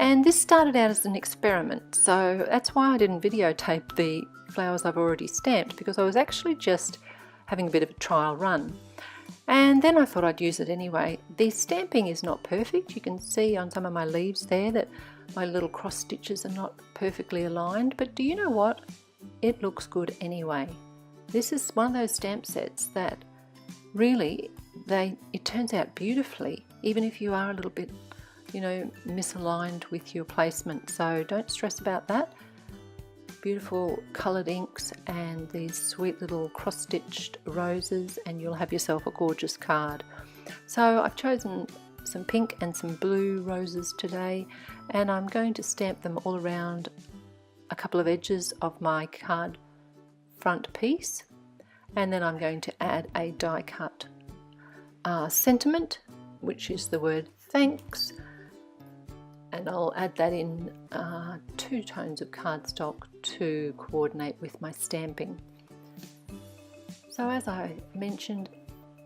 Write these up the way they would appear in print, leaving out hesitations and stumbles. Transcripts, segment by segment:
And this started out as an experiment, so that's why I didn't videotape the flowers I've already stamped, because I was actually just having a bit of a trial run. And then I thought I'd use it anyway. The stamping is not perfect. You can see on some of my leaves there that my little cross stitches are not perfectly aligned, but do you know what? It looks good anyway. This is one of those stamp sets that really, it turns out beautifully, even if you are a little bit, you know, misaligned with your placement. So don't stress about that. Beautiful coloured inks and these sweet little cross-stitched roses, and you'll have yourself a gorgeous card. So I've chosen some pink and some blue roses today, and I'm going to stamp them all around a couple of edges of my card front piece, and then I'm going to add a die cut sentiment, which is the word thanks, and I'll add that in 2 tones of cardstock to coordinate with my stamping. So as I mentioned,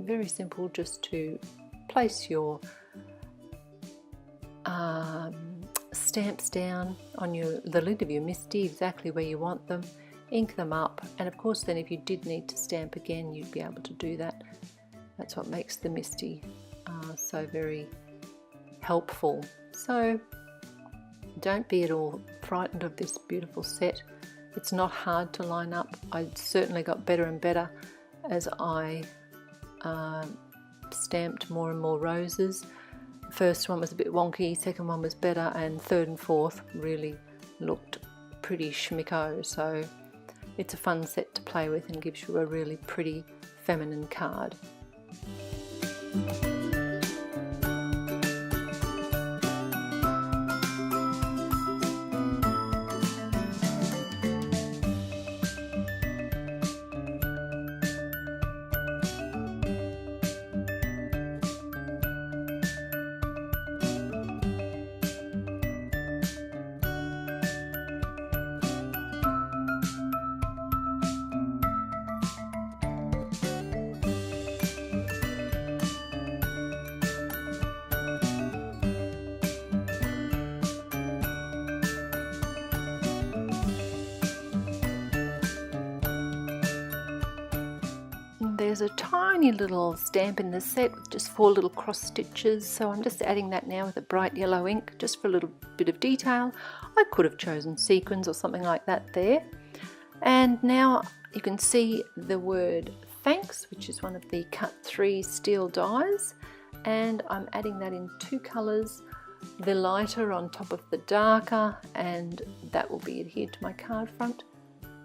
very simple, just to place your stamps down on the lid of your MISTI exactly where you want them, ink them up, and of course then if you did need to stamp again, you'd be able to do that. That's what makes the MISTI so very helpful. So don't be at all frightened of this beautiful set. It's not hard to line up. I certainly got better and better as I stamped more and more roses. The first one was a bit wonky, second one was better, and third and fourth really looked pretty schmicko. So it's a fun set to play with and gives you a really pretty feminine card. There's a tiny little stamp in the set with just 4 little cross stitches, so I'm just adding that now with a bright yellow ink just for a little bit of detail. I could have chosen sequins or something like that there. And now you can see the word thanks, which is one of the cut 3 steel dies, and I'm adding that in 2 colours, the lighter on top of the darker, and that will be adhered to my card front,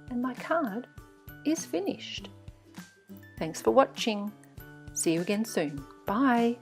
and my card is finished. Thanks for watching. See you again soon. Bye.